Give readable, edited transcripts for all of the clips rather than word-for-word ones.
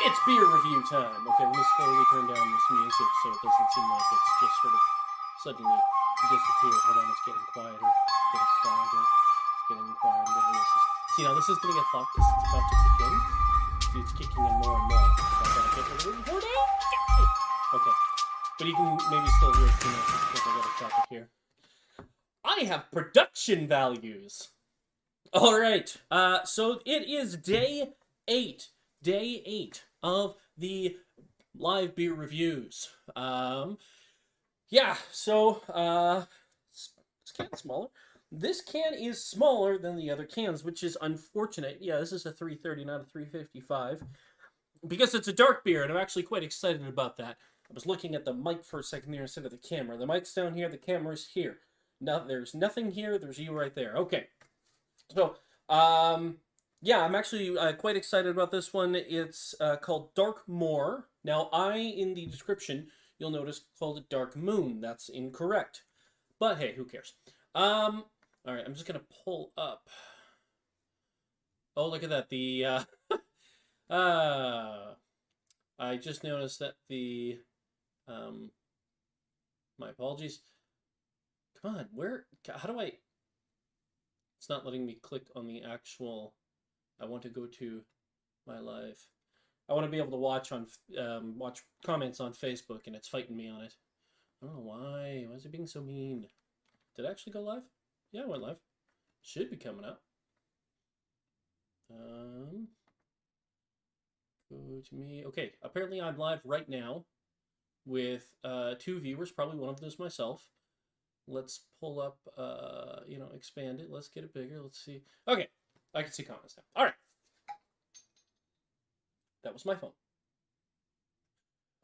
It's beer review time. Okay, let me slowly turn down this music so it doesn't seem like it's just sort of suddenly disappeared. Hold on, it's getting quieter. It's getting quieter. It's getting quieter. See, now this is going to get hot. This is about to kick in. See, it's kicking in more and more. So I've got to get a little more down. Okay, but you can maybe still hear it because I got a topic here. I have production values. All right, so it is day 8. Day 8 of the live beer reviews. Yeah, so, this can's smaller. This can is smaller than the other cans, which is unfortunate. Yeah, this is a 330, not a 355. Because it's a dark beer, and I'm actually quite excited about that. I was looking at the mic for a second there instead of the camera. The mic's down here, the camera's here. Now, there's nothing here, there's you right there. Okay. So, yeah, I'm actually quite excited about this one. It's called Dark Moor. Now, in the description, you'll notice called it Dark Moon. That's incorrect. But hey, who cares? All right, I'm just going to pull up. Oh, look at that. The, I just noticed that the, my apologies. Come on, how do I, it's not letting me click on the actual, I want to go to my live. I want to be able to watch comments on Facebook, and it's fighting me on it. I don't know why. Why is it being so mean? Did it actually go live? Yeah, it went live. Should be coming up. Go to me. Okay, apparently I'm live right now with 2 viewers. Probably one of them is myself. Let's pull up, expand it. Let's get it bigger. Let's see. Okay, I can see comments now. All right. That was my phone.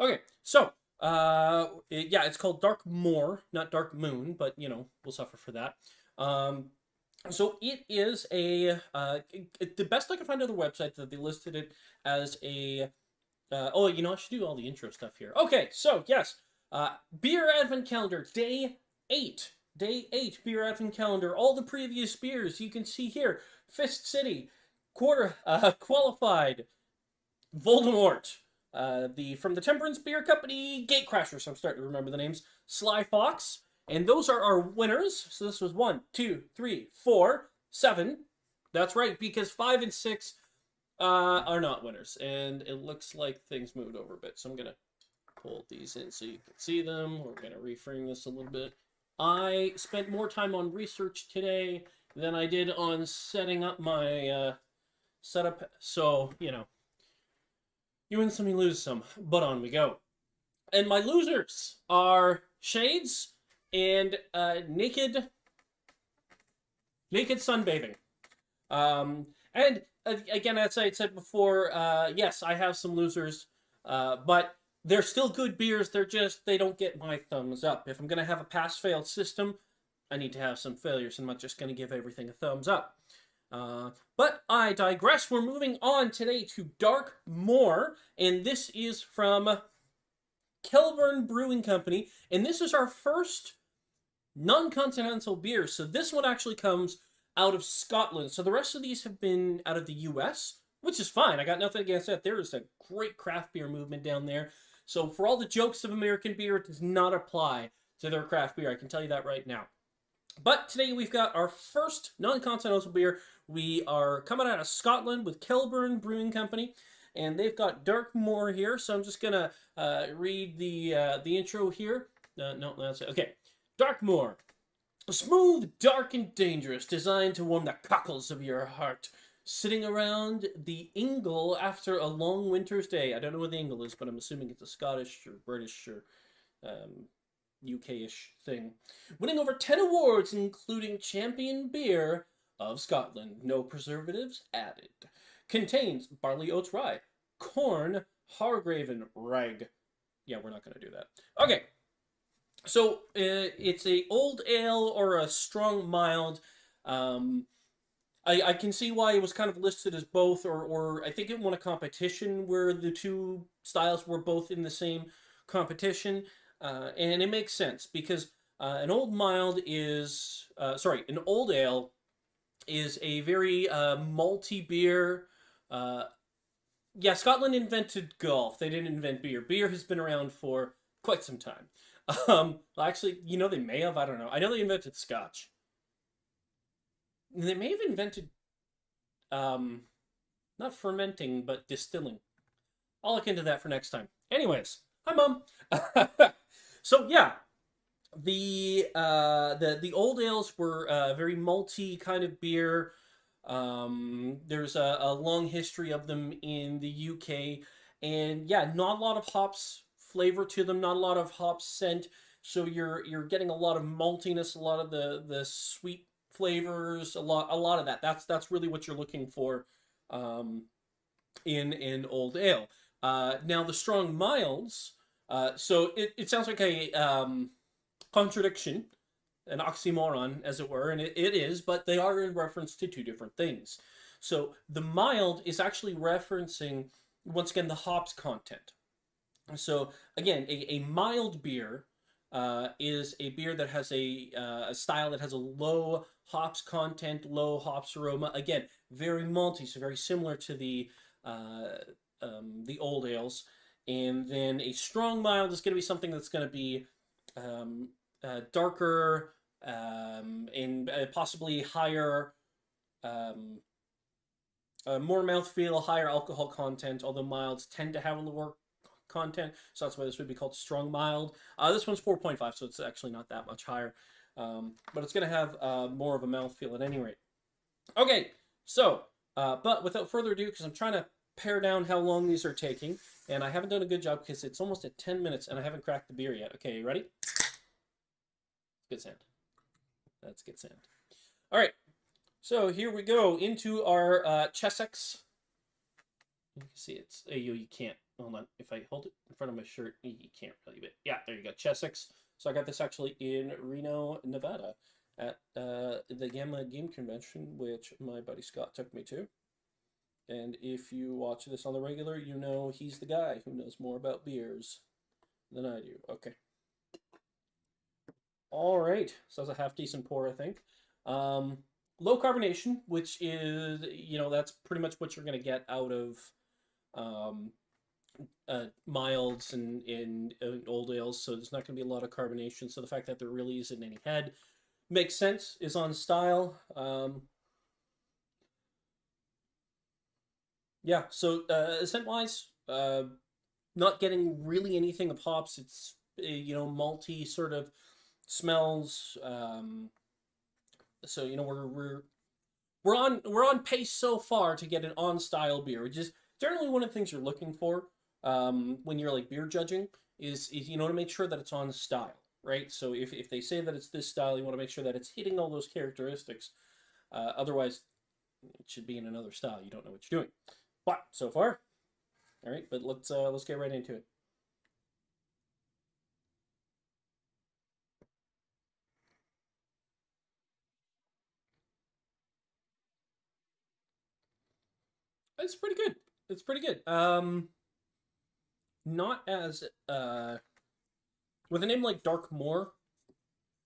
Okay, so, yeah, it's called Dark Moor, not Dark Moon, but, we'll suffer for that. So it is the best I could find on the website that they listed it as a, I should do all the intro stuff here. Okay, so, yes, Beer Advent Calendar, Day 8. Day 8, Beer Advent Calendar. All the previous beers you can see here. Fist City, Qualified, Voldemort, from the Temperance Beer Company, Gatecrashers, I'm starting to remember the names, Sly Fox, and those are our winners. So this was 1, 2, 3, 4, 7. That's right, because 5 and 6 are not winners, and it looks like things moved over a bit. So I'm gonna pull these in so you can see them. We're gonna reframe this a little bit. I spent more time on research today than I did on setting up my setup. So you know, you win some, you lose some. But on we go. And my losers are Shades and Naked Sunbathing. And again, as I said before, yes, I have some losers, but they're still good beers. They don't get my thumbs up. If I'm going to have a pass-fail system, I need to have some failures. I'm not just going to give everything a thumbs up. But I digress. We're moving on today to Dark Moor, and this is from Kelburn Brewing Company, and this is our first non-continental beer. So this one actually comes out of Scotland. So the rest of these have been out of the US, which is fine. I got nothing against that. There is a great craft beer movement down there. So for all the jokes of American beer, it does not apply to their craft beer. I can tell you that right now. But today we've got our first non-continental beer. We are coming out of Scotland with Kelburn Brewing Company, and they've got Dark Moor here. So I'm just gonna read the intro here. No, that's it. Okay, Dark Moor. Smooth, dark, and dangerous, designed to warm the cockles of your heart. Sitting around the ingle after a long winter's day. I don't know what the ingle is, but I'm assuming it's a Scottish or British or UK-ish thing. Winning over 10 awards, including Champion Beer of Scotland. No preservatives added. Contains barley, oats, rye, corn, Hargraven, rag. Yeah, we're not going to do that. Okay. So it's a old ale or a strong mild. I can see why it was kind of listed as both, or I think it won a competition where the two styles were both in the same competition, and it makes sense because an old ale is a very malty beer. Yeah, Scotland invented golf. They didn't invent beer. Beer has been around for quite some time. Actually, you know, they may have, I don't know. I know they invented Scotch. They may have invented, not fermenting, but distilling. I'll look into that for next time. Anyways, hi, Mom. So, yeah, the old ales were a very malty kind of beer. There's a long history of them in the UK, and yeah, not a lot of hops flavor to them, not a lot of hop scent, so you're getting a lot of maltiness, a lot of the sweet flavors, a lot of that. That's really what you're looking for in an old ale. Now the strong milds, so it sounds like a contradiction, an oxymoron, as it were, and it is, but they are in reference to two different things. So the mild is actually referencing, once again, the hops content. So again, a mild beer is a beer that has a style that has a low hops content, low hops aroma. Again, very malty, so very similar to the old ales. And then a strong mild is going to be something that's going to be darker and possibly higher, more mouthfeel, higher alcohol content. Although milds tend to have a lower content, so that's why this would be called strong mild. This one's 4.5, so it's actually not that much higher, but it's going to have more of a mouthfeel at any rate. Okay, so, but without further ado, because I'm trying to pare down how long these are taking, and I haven't done a good job because it's almost at 10 minutes and I haven't cracked the beer yet. Okay, you ready? Good sound. That's good sound. All right, so here we go into our Chessex. You can see it's, you can't. Hold on, if I hold it in front of my shirt, you can't really, but yeah, there you go, Chessex. So I got this actually in Reno, Nevada, at the Gamma Game Convention, which my buddy Scott took me to. And if you watch this on the regular, you know he's the guy who knows more about beers than I do. Okay. All right, so that's a half-decent pour, I think. Low carbonation, which is, you know, that's pretty much what you're going to get out of milds and old ales, so there's not going to be a lot of carbonation. So the fact that there really isn't any head makes sense, is on style. Yeah. So scent wise, not getting really anything of hops. It's malty sort of smells. So we're on pace so far to get an on style beer, which is generally one of the things you're looking for when you're like beer judging is to make sure that it's on style, right? So if they say that it's this style, you want to make sure that it's hitting all those characteristics. Otherwise, it should be in another style. You don't know what you're doing. But so far, all right. But let's get right into it. It's pretty good. It's pretty good. Not as with a name like Dark Moor,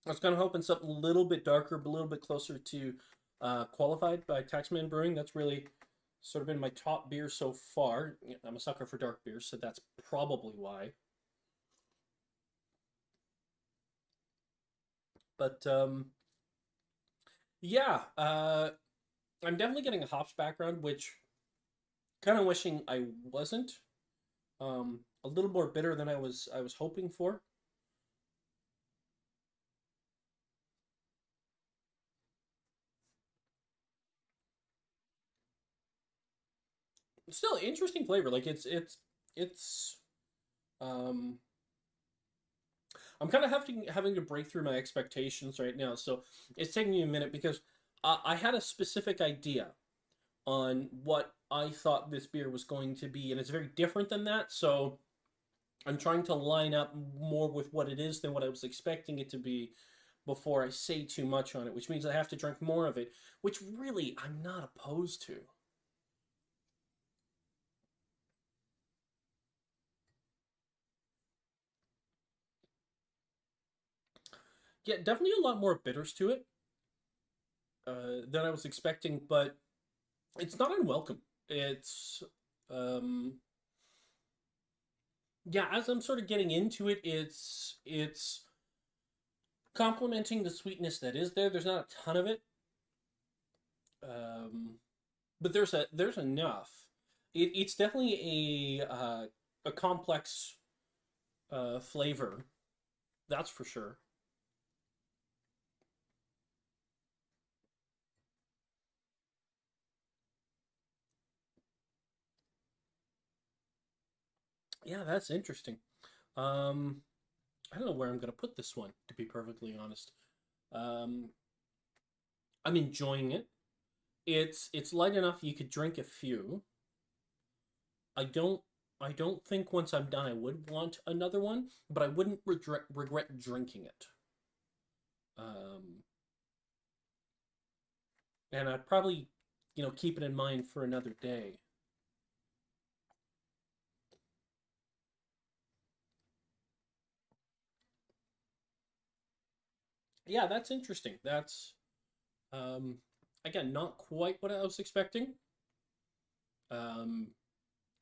I was kind of hoping something a little bit darker, but a little bit closer to Qualified by Taxman Brewing. That's really sort of been my top beer so far. I'm a sucker for dark beers, so that's probably why. But yeah, I'm definitely getting a hops background, which kind of wishing I wasn't. A little more bitter than I was hoping for. Still interesting flavor. Like it's um I'm kind of having to break through my expectations right now. So it's taking me a minute because I had a specific idea on what I thought this beer was going to be, and it's very different than that. So I'm trying to line up more with what it is than what I was expecting it to be before I say too much on it, which means I have to drink more of it, which really I'm not opposed to. Yeah, definitely a lot more bitters to it than I was expecting, but it's not unwelcome. It's um yeah, as I'm sort of getting into it, it's complementing the sweetness that is there. There's not a ton of it, um, but there's enough. It's definitely a complex flavor, that's for sure. Yeah, that's interesting. Um, I don't know where I'm gonna put this one, to be perfectly honest. Um, I'm enjoying it. It's light enough you could drink a few. I don't I don't think once I'm done I would want another one, but I wouldn't regret drinking it. Um, and I'd probably keep it in mind for another day. Yeah, that's interesting. That's um, again not quite what I was expecting. Um,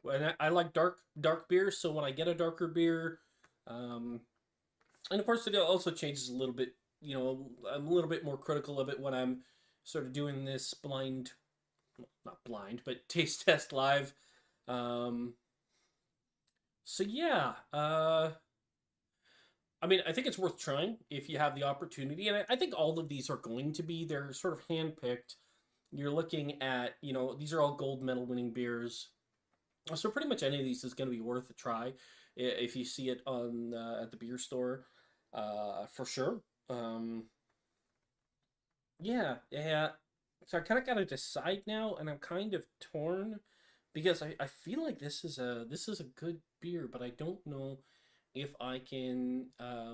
and I like dark beers, so when I get a darker beer, um, and of course it also changes a little bit. I'm a little bit more critical of it when I'm sort of doing this blind, well, not blind, but taste test live. Um, so yeah, I mean, I think it's worth trying if you have the opportunity, and I think all of these are going to be. They're sort of handpicked. You're looking at, these are all gold medal winning beers, so pretty much any of these is going to be worth a try if you see it on at the beer store, for sure. Yeah, yeah. So I kind of got to decide now, and I'm kind of torn because I feel like this is a good beer, but if I can I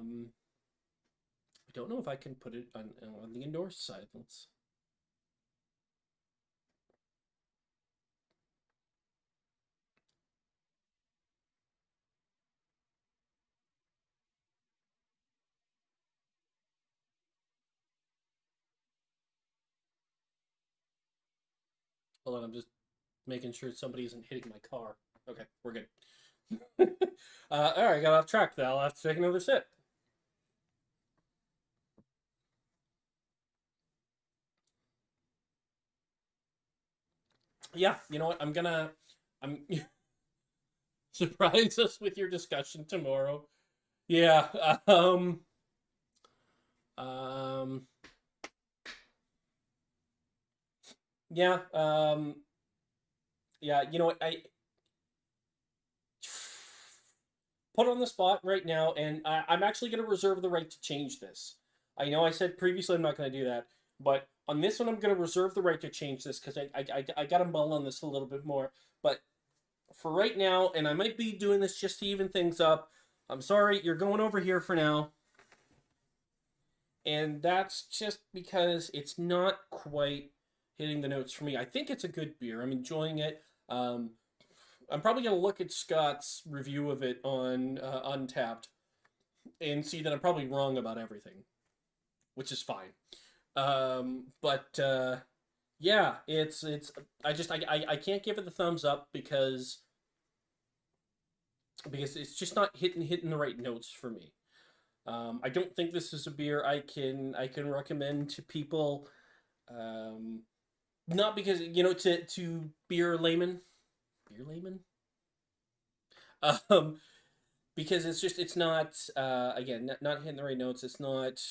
don't know if I can put it on the endorsed side. Let's hold on. I'm just making sure somebody isn't hitting my car. Okay, we're good. All right, got off track. There, I'll have to take another sip. Yeah, you know what? I'm gonna. I'm surprise us with your discussion tomorrow. Yeah. Um, yeah. Yeah. You know what? I put on the spot right now, and I'm actually going to reserve the right to change this. I know I said previously I'm not going to do that, but on this one I'm going to reserve the right to change this because I got to mull on this a little bit more. But for right now, and I might be doing this just to even things up. I'm sorry, you're going over here for now. And that's just because it's not quite hitting the notes for me. I think it's a good beer. I'm enjoying it. Um, I'm probably going to look at Scott's review of it on Untapped and see that I'm probably wrong about everything, which is fine. But yeah, it's I can't give it the thumbs up because it's just not hitting the right notes for me. I don't think this is a beer I can recommend to people. Um, Not because to beer layman, um, because it's not again not hitting the right notes. It's not.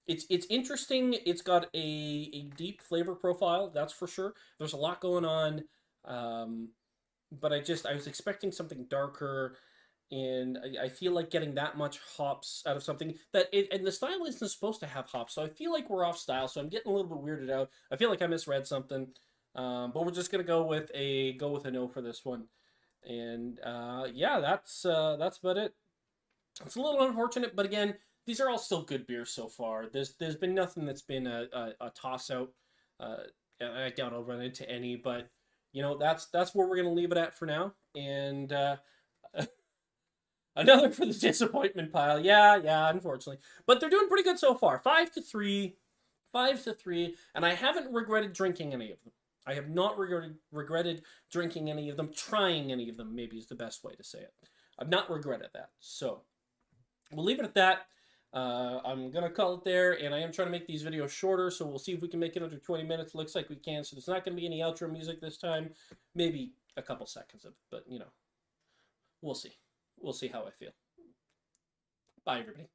It's interesting. It's got a deep flavor profile. That's for sure. There's a lot going on. Um, but I was expecting something darker, and I feel like getting that much hops out of something and the style isn't supposed to have hops, so I feel like we're off style. So I'm getting a little bit weirded out. I feel like I misread something, but we're just gonna go with a no for this one. And yeah, that's about it. It's a little unfortunate, but again, these are all still good beers so far. There's been nothing that's been a toss out. Uh, I doubt I'll run into any, but that's where we're gonna leave it at for now. And another for the disappointment pile. Yeah, yeah, unfortunately, but they're doing pretty good so far. 5-3, 5-3, and I haven't regretted drinking any of them. I have not regretted drinking any of them. Trying any of them, maybe is the best way to say it. I've not regretted that. So we'll leave it at that. I'm gonna call it there, and I am trying to make these videos shorter, so we'll see if we can make it under 20 minutes. Looks like we can, so there's not gonna be any outro music this time. Maybe a couple seconds of it, but we'll see. We'll see how I feel. Bye, everybody.